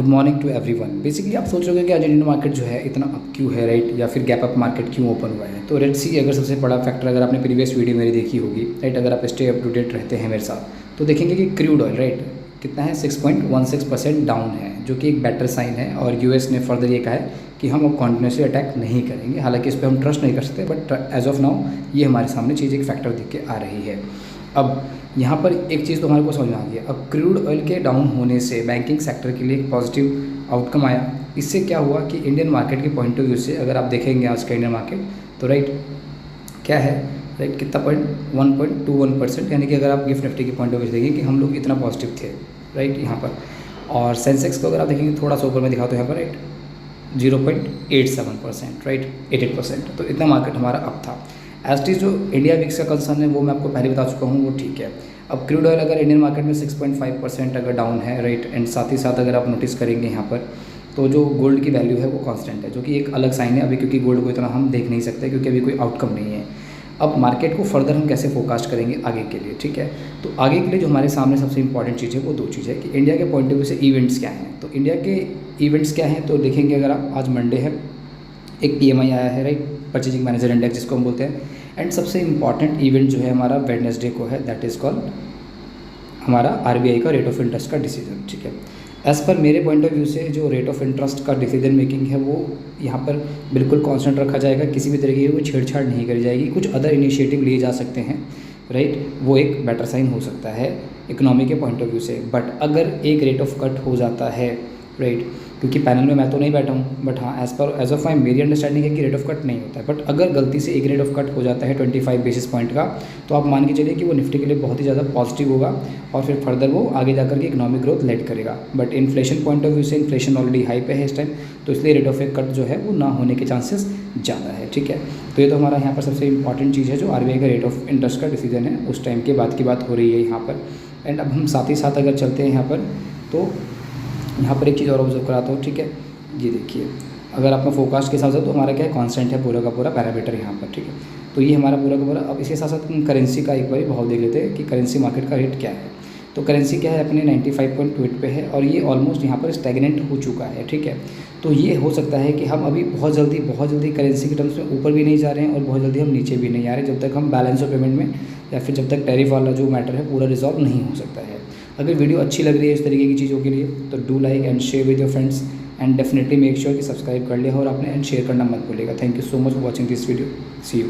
Good morning to everyone. Basically आप सोच रहे हो कि आज इंडियन मार्केट जो है इतना अप क्यों है, राइट, या फिर गैप अप मार्केट क्यों ओपन हुआ है। तो रेड सी अगर सबसे बड़ा फैक्टर, अगर आपने प्रीवियस वीडियो मेरी देखी होगी, राइट, अगर आप स्टे अप टू डेट रहते हैं मेरे साथ, तो देखेंगे कि क्रूड ऑयल, राइट, कितना है 6.16% डाउन है, जो कि एक बेटर साइन है। और यूएस ने फर्दर ये कहा है कि हम अब कॉन्टिन्यूसली अटैक नहीं करेंगे। हालांकि इस पर हम ट्रस्ट नहीं कर सकते, बट एज ऑफ नाउ ये हमारे सामने चीज़ एक फैक्टर दिख के आ रही है। अब यहाँ पर एक चीज़ तो हमारे को समझ में आ गई है। अब क्रूड ऑयल के डाउन होने से बैंकिंग सेक्टर के लिए एक पॉजिटिव आउटकम आया। इससे क्या हुआ कि इंडियन मार्केट के पॉइंट ऑफ व्यू से अगर आप देखेंगे आज का इंडियन मार्केट, तो राइट क्या है, राइट, कितना 1.21%, यानी कि अगर आप गिफ्ट निफ्टी के पॉइंट ऑफ व्यू से देखेंगे कि हम लोग इतना पॉजिटिव थे, राइट, यहाँ पर। और सेंसेक्स को अगर आप देखेंगे थोड़ा सा ऊपर में दिखाते हो यहाँ पर, राइट, 0.87%, राइट, 88%, तो इतना मार्केट हमारा अप था। एज इज जो इंडिया विक्स का कंसर्न है वो मैं आपको पहले बता चुका हूँ, वो ठीक है। अब क्रूड ऑयल अगर इंडियन मार्केट में 6.5% अगर डाउन है, राइट, एंड साथ ही साथ अगर आप नोटिस करेंगे यहाँ पर, तो जो गोल्ड की वैल्यू है वो कांस्टेंट है, जो कि एक अलग साइन है अभी, क्योंकि गोल्ड को इतना हम देख नहीं सकते क्योंकि अभी कोई आउटकम नहीं है। अब मार्केट को फर्दर हम कैसे फोरकास्ट करेंगे आगे के लिए, ठीक है। तो आगे के लिए जो हमारे सामने सबसे इंपॉर्टेंट चीज़ है वो दो चीज़ है कि इंडिया के पॉइंट ऑफ व्यू से इवेंट्स क्या हैं। तो इंडिया के इवेंट्स क्या हैं, तो देखेंगे अगर आप, आज मंडे है, एक PMI आया है, राइट, परचेजिंग मैनेजर इंडेक्स जिसको हम बोलते हैं। एंड सबसे इंपॉर्टेंट इवेंट जो है हमारा वेडनेसडे को है, दैट इज़ कॉल्ड हमारा RBI का रेट ऑफ इंटरेस्ट का डिसीजन, ठीक है। एज़ पर मेरे पॉइंट ऑफ व्यू से जो रेट ऑफ इंटरेस्ट का डिसीजन मेकिंग है वो यहाँ पर बिल्कुल कांस्टेंट रखा जाएगा, किसी भी तरीके की कोई छेड़छाड़ नहीं करी जाएगी। कुछ अदर इनिशिएटिव लिए जा सकते हैं, राइट, वो एक बेटर साइन हो सकता है इकोनॉमी के पॉइंट ऑफ व्यू से। बट अगर एक रेट ऑफ कट हो जाता है, राइट, क्योंकि पैनल में मैं तो नहीं बैठा हूँ, बट हाँ एज ऑफ माई मेरी अंडरस्टैंडिंग है कि रेट ऑफ कट नहीं होता है। बट अगर गलती से एक रेट ऑफ कट हो जाता है 25 बेसिस पॉइंट का, तो आप मान के चलिए कि वो निफ्टी के लिए बहुत ही ज़्यादा पॉजिटिव होगा और फिर फर्दर वो आगे जाकर के इकोनॉमिक ग्रोथ लेड करेगा। But inflation point of view से इन्फ्लेशन ऑलरेडी हाई पे है इस टाइम, तो इसलिए रेट ऑफ कट जो है वो ना होने के चांसेस ज़्यादा है, ठीक है। तो ये तो हमारा यहाँ पर सबसे इंपॉर्टेंट चीज़ है जो RBI का रेट ऑफ इंटरेस्ट का डिसीजन है, उस टाइम के बाद की बात हो रही है यहाँ पर। एंड अब हम साथ ही साथ अगर चलते हैं यहाँ पर, तो यहाँ पर एक चीज़ और ऑब्जर्व कराता हूँ, ठीक है। ये देखिए, अगर आपका फोरकास्ट के हिसाब से, तो हमारा क्या है, कांस्टेंट है पूरा का पूरा पैरामीटर यहाँ पर, ठीक है। तो ये हमारा पूरा का पूरा। अब इसके साथ साथ करेंसी का एक बार भाव देख लेते हैं कि करेंसी मार्केट का रेट क्या है। तो करेंसी क्या है, अपने 95.8 पे है और ये ऑलमोस्ट यहाँ पर स्टैग्नेंट हो चुका है, ठीक है। तो ये हो सकता है कि हम अभी बहुत जल्दी करेंसी के टर्म्स में ऊपर भी नहीं जा रहे हैं और बहुत जल्दी हम नीचे भी नहीं आ रहे, जब तक हम बैलेंस ऑफ पेमेंट में या फिर जब तक टैरिफ वाला जो मैटर है पूरा रिजॉल्व नहीं हो सकता है। अगर वीडियो अच्छी लग रही है इस तरीके की चीज़ों के लिए, तो do like and share with your friends and definitely make sure कि सब्सक्राइब कर लिया और आपने एंड शेयर करना मत भूलिएगा। Thank you so much for watching this video. See you.